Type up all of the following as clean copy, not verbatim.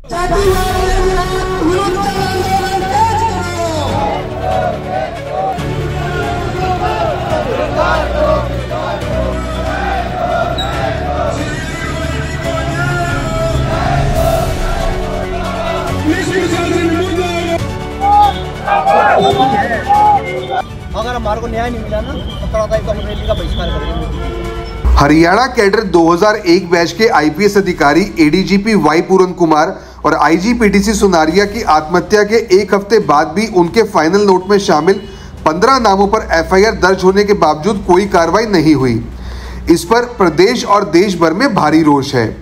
अगर हमारे को न्याय नहीं मिला ना तो कड़ाई रैली का बहिष्कार करेंगे। हरियाणा कैडर 2001 बैच के आईपीएस अधिकारी एडीजीपी वाई पूरन कुमार और आईजीपीटीसी सुनारिया की आत्महत्या के एक हफ्ते बाद भी उनके फाइनल नोट में शामिल 15 नामों पर एफआईआर दर्ज होने के बावजूद कोई कार्रवाई नहीं हुई। इस पर प्रदेश और देश भर में भारी रोष है।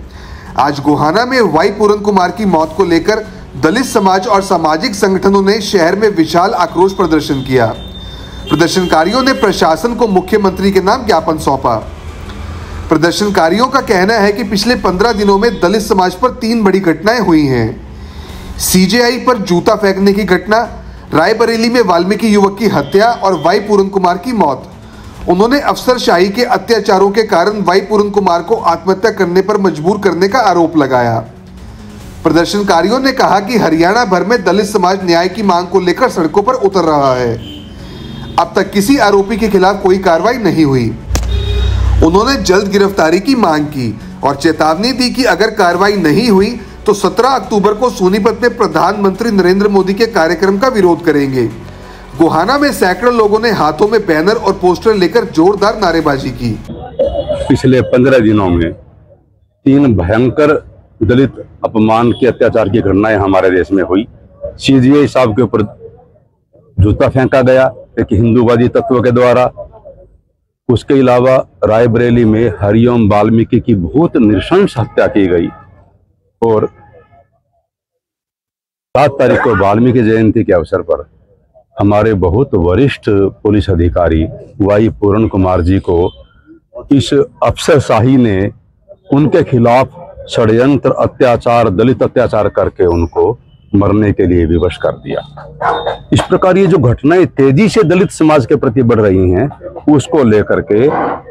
आज गोहाना में वाई पूरन कुमार की मौत को लेकर दलित समाज और सामाजिक संगठनों ने शहर में विशाल आक्रोश प्रदर्शन किया। प्रदर्शनकारियों ने प्रशासन को मुख्यमंत्री के नाम ज्ञापन सौंपा। प्रदर्शनकारियों का कहना है कि पिछले 15 दिनों में दलित समाज पर 3 बड़ी घटनाएं हुई हैं। सीजेआई पर जूता फेंकने की घटना, रायबरेली में वाल्मीकि युवक की हत्या और वाई पूरन कुमार की मौत। उन्होंने अफसरशाही के अत्याचारों के कारण वाई पूरन कुमार को आत्महत्या करने पर मजबूर करने का आरोप लगाया। प्रदर्शनकारियों ने कहा कि हरियाणा भर में दलित समाज न्याय की मांग को लेकर सड़कों पर उतर रहा है। अब तक किसी आरोपी के खिलाफ कोई कार्रवाई नहीं हुई। उन्होंने जल्द गिरफ्तारी की मांग की और चेतावनी दी कि अगर कार्रवाई नहीं हुई तो 17 अक्टूबर को सोनीपत में प्रधानमंत्री नरेंद्र मोदी के कार्यक्रम का विरोध करेंगे। गोहाना में सैकड़ों लोगों ने हाथों में बैनर और पोस्टर लेकर जोरदार नारेबाजी की। पिछले 15 दिनों में 3 भयंकर दलित अपमान के अत्याचार की घटनाएं हमारे देश में हुई। सीजेआई साहब के ऊपर जूता फेंका गया एक हिंदूवादी तत्व के द्वारा। उसके अलावा रायबरेली में हरिओम वाल्मीकि की बहुत नृशंस हत्या की गई और 7 तारीख को वाल्मीकि जयंती के अवसर पर हमारे बहुत वरिष्ठ पुलिस अधिकारी वाई पूरन कुमार जी को इस अफसरशाही ने उनके खिलाफ षड्यंत्र अत्याचार दलित अत्याचार करके उनको मरने के लिए विवश कर दिया। इस प्रकार ये जो घटनाएं तेजी से दलित समाज के प्रति बढ़ रही हैं उसको लेकर के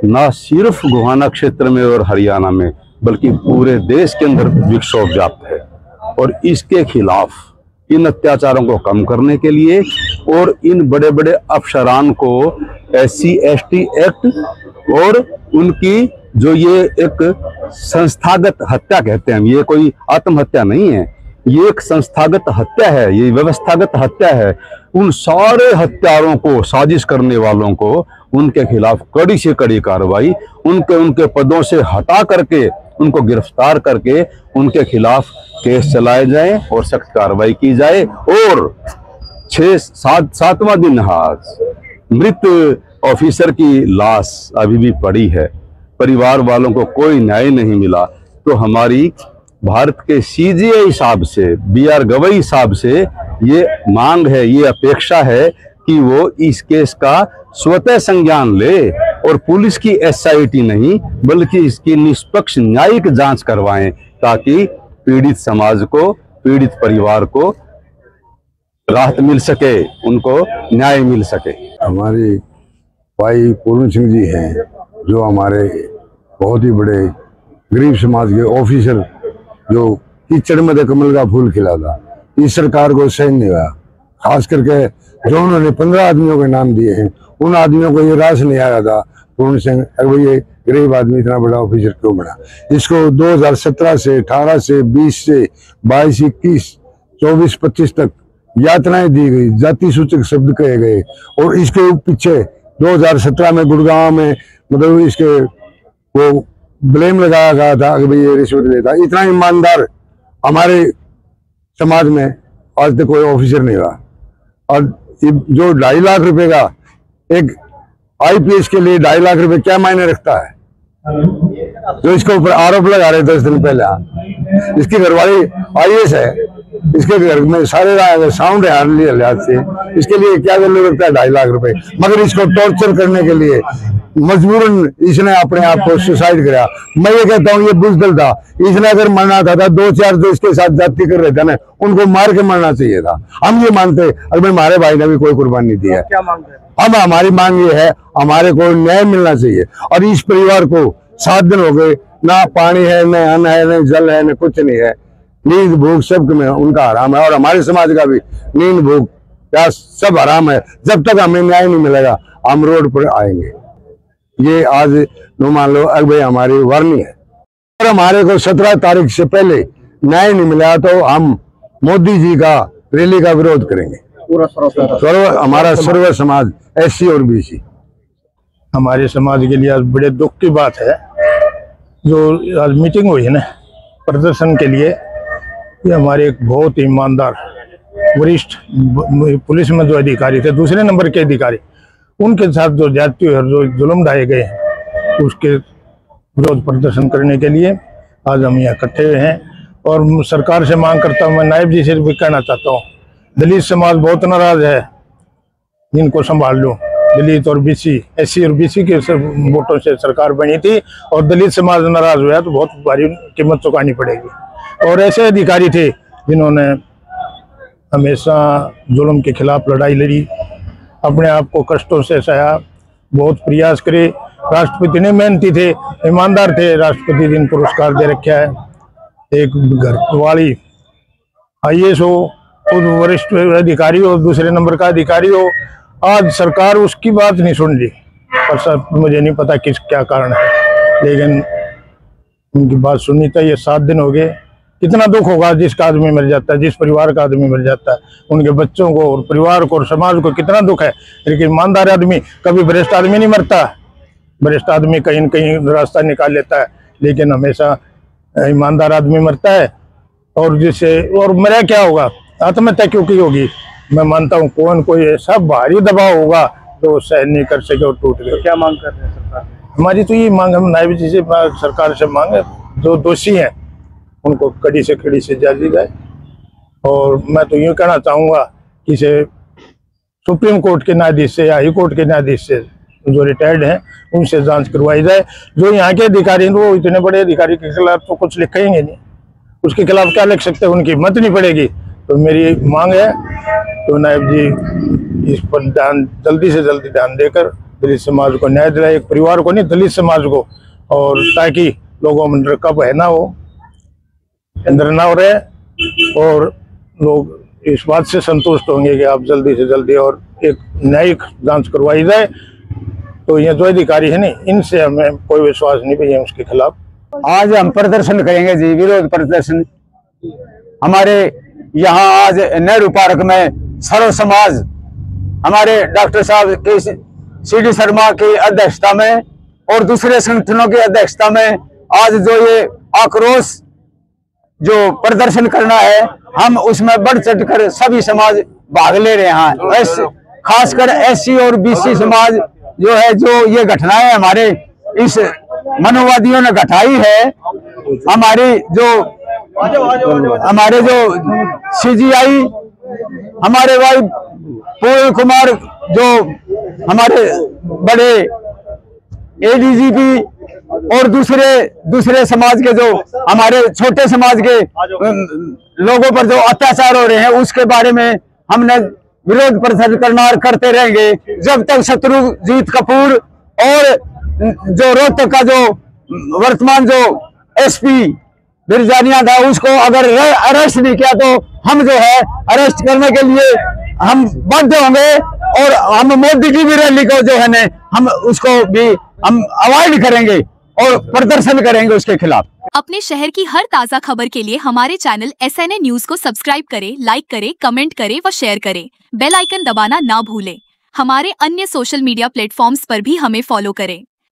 न सिर्फ गोहाना क्षेत्र में और हरियाणा में बल्कि पूरे देश के अंदर विक्षोभ व्याप्त है। और इसके खिलाफ इन अत्याचारों को कम करने के लिए और इन बड़े बड़े अफसरान को SC/ST एक्ट और उनकी जो ये एक संस्थागत हत्या कहते हैं, ये कोई आत्महत्या नहीं है, ये एक संस्थागत हत्या है, ये व्यवस्थागत हत्या है। उन सारे हत्यारों को साजिश करने वालों को उनके खिलाफ कड़ी से कड़ी कार्रवाई उनके पदों से हटा करके उनको गिरफ्तार करके उनके खिलाफ केस चलाए जाए और सख्त कार्रवाई की जाए। और 7वां दिन आज मृत ऑफिसर की लाश अभी भी पड़ी है, परिवार वालों को कोई न्याय नहीं मिला। तो हमारी भारत के सीजेआई साहब से, BR गवई साहब से ये मांग है, ये अपेक्षा है कि वो इस केस का स्वतः संज्ञान ले और पुलिस की SIT नहीं बल्कि इसकी निष्पक्ष न्यायिक जांच करवाएं ताकि पीड़ित समाज को, पीड़ित परिवार को राहत मिल सके, उनको न्याय मिल सके। हमारे भाई पूरन सिंह जी हैं जो हमारे बहुत ही बड़े गरीब समाज के ऑफिसर, जो कीचड़ में कमल का फूल खिला था। इस सरकार को सहन नहीं हुआ, खास करके जो उन्होंने 15 आदमियों के नाम दिए हैं उन आदमियों को ये रास नहीं आया था पूरन सिंह भाई ये गरीब आदमी इतना बड़ा ऑफिसर क्यों बना। इसको 2017 से 18 से 20 से 22, 21, 24, 25 तक यातनाएं दी गई, जाति सूचक शब्द कहे गए और इसके पीछे 2017 में गुड़गांव में मतलब इसके वो ब्लेम लगाया गया था कि भाई ये रिश्वत देता। इतना ईमानदार हमारे समाज में आज तक कोई ऑफिसर नहीं हुआ। और जो 2.5 लाख रुपए का एक IPS के लिए 2.5 लाख रुपए क्या मायने रखता है, जो इसके ऊपर आरोप लगा रहे 10 दिन पहले। इसकी घरवाली IAS है, इसके घर में सारे साउंड है लिहाज से, इसके लिए क्या वैल्यू रखता है 2.5 लाख रुपए। मगर इसको टॉर्चर करने के लिए मजबूरन इसने अपने आप को सुसाइड कराया। मैं ये कहता हूँ ये बुजदल था, इसने अगर मरना था 2-4 जो इसके साथ जाति कर रहे थे ना उनको मार के मरना चाहिए था। हम ये मानते, अगर हमारे भाई ने भी कोई कुर्बानी दी है। क्या मांग है? अब हमारी मांग ये है, हमारे को न्याय मिलना चाहिए। और इस परिवार को 7 दिन हो गए, ना पानी है, न अन्न है, न जल है, न कुछ नहीं है। नींद भूख सब में उनका हराम है, और हमारे समाज का भी नींद भूख प्यास सब हराम है। जब तक हमें न्याय नहीं मिलेगा हम रोड पर आएंगे। ये आज नो मान लो अब भाई हमारी वार्निंग है, और हमारे को 17 तारीख से पहले न्याय नहीं मिला तो हम मोदी जी का रैली का विरोध करेंगे। पूरा हमारा सर्व समाज SC और BC। हमारे समाज के लिए आज बड़े दुख की बात है जो आज मीटिंग हुई है ना प्रदर्शन के लिए। ये हमारे एक बहुत ईमानदार वरिष्ठ पुलिस में जो अधिकारी थे, दूसरे नंबर के अधिकारी, उनके साथ जो ज्यादती और जो जुल्म ढाए गए हैं उसके विरोध प्रदर्शन करने के लिए आज हम यहाँ इकट्ठे हुए हैं। और सरकार से मांग करता हूँ, मैं नायब जी से भी कहना चाहता हूँ, दलित समाज बहुत नाराज है, इनको संभाल लो। दलित और BC SC और BC के वोटों से सरकार बनी थी और दलित समाज नाराज हुआ तो बहुत भारी कीमत चुकानी पड़ेगी। और ऐसे अधिकारी थे जिन्होंने हमेशा जुल्म के खिलाफ लड़ाई लड़ी, अपने आप को कष्टों से सहा, बहुत प्रयास करे। राष्ट्रपति ने मेहनती थे, ईमानदार थे, राष्ट्रपति दिन पुरस्कार दे रखा है। एक घर वाली IAS हो, खुद वरिष्ठ अधिकारी हो, दूसरे नंबर का अधिकारी हो, आज सरकार उसकी बात नहीं सुन रही। पर सब मुझे नहीं पता क्या कारण है, लेकिन उनकी बात सुननी चाहिए। 7 दिन हो गए, कितना दुख होगा जिसका आदमी मर जाता है, जिस परिवार का आदमी मर जाता है, उनके बच्चों को और परिवार को और समाज को कितना दुख है। लेकिन ईमानदार आदमी, कभी भ्रष्ट आदमी नहीं मरता। भ्रष्ट आदमी कहीं न कहीं रास्ता निकाल लेता है, लेकिन हमेशा ईमानदार आदमी मरता है। और जिससे और मरा क्या होगा, आत्महत्या क्यों की होगी। मैं मानता हूँ कोई ऐसा भारी दबाव होगा जो सहन नहीं कर सके और टूट गए। क्या मांग कर रहे हैं सरकार? हमारी तो ये मांग, हम नायब जी से सरकार से मांगे, जो दोषी हैं उनको कड़ी से कड़ी सजा दी जाए। और मैं तो यूँ कहना चाहूँगा कि इसे सुप्रीम कोर्ट के न्यायाधीश से या हाई कोर्ट के न्यायाधीश से जो रिटायर्ड हैं उनसे जांच करवाई जाए। जो यहाँ के अधिकारी हैं वो इतने बड़े अधिकारी के खिलाफ तो कुछ लिखेंगे नहीं, उसके खिलाफ क्या लिख सकते हैं, उनकी हिम्मत नहीं पड़ेगी। तो मेरी मांग है तो नायब जी इस पर जल्दी से जल्दी ध्यान देकर दलित समाज को न्याय दिलाए, एक परिवार को नहीं दलित समाज को, और ताकि लोगों में डर का भय ना हो, अंदर ना हो रहे, और लोग इस बात से संतुष्ट होंगे कि आप जल्दी से जल्दी और एक न्यायिक जांच करवाई जाए। तो ये जो अधिकारी है नहीं, इनसे हमें कोई विश्वास नहीं भी है उसके खिलाफ। आज हम प्रदर्शन करेंगे जी, विरोध प्रदर्शन। हमारे यहाँ आज नेहरू पार्क में सर्व समाज, हमारे डॉक्टर साहब के CD शर्मा की अध्यक्षता में और दूसरे संगठनों की अध्यक्षता में आज जो ये आक्रोश जो प्रदर्शन करना है, हम उसमें बढ़ चढ़कर सभी समाज भाग ले रहे हैं। खासकर SC और BC समाज जो है, जो ये घटनाएं हमारे इस मनोवादियों ने घटाई है, हमारे जो CGI, हमारे भाई पूर्ण कुमार, जो हमारे बड़े ADGP और दूसरे समाज के जो हमारे छोटे समाज के लोगों पर जो अत्याचार हो रहे हैं, उसके बारे में हमने विरोध प्रदर्शन करना और करते रहेंगे जब तक शत्रुजीत कपूर और जो रोहतक का जो वर्तमान जो SP बिरजानिया था, उसको अगर अरेस्ट नहीं किया तो हम जो है अरेस्ट करने के लिए हम बाध्य होंगे। और हम मोदी की भी रैली को जो है ना, हम उसको भी हम अवॉइड करेंगे और प्रदर्शन करेंगे उसके खिलाफ। अपने शहर की हर ताज़ा खबर के लिए हमारे चैनल SNA न्यूज को सब्सक्राइब करें, लाइक करें, कमेंट करें व शेयर करें। बेल आइकन दबाना ना भूलें। हमारे अन्य सोशल मीडिया प्लेटफॉर्म्स पर भी हमें फॉलो करें।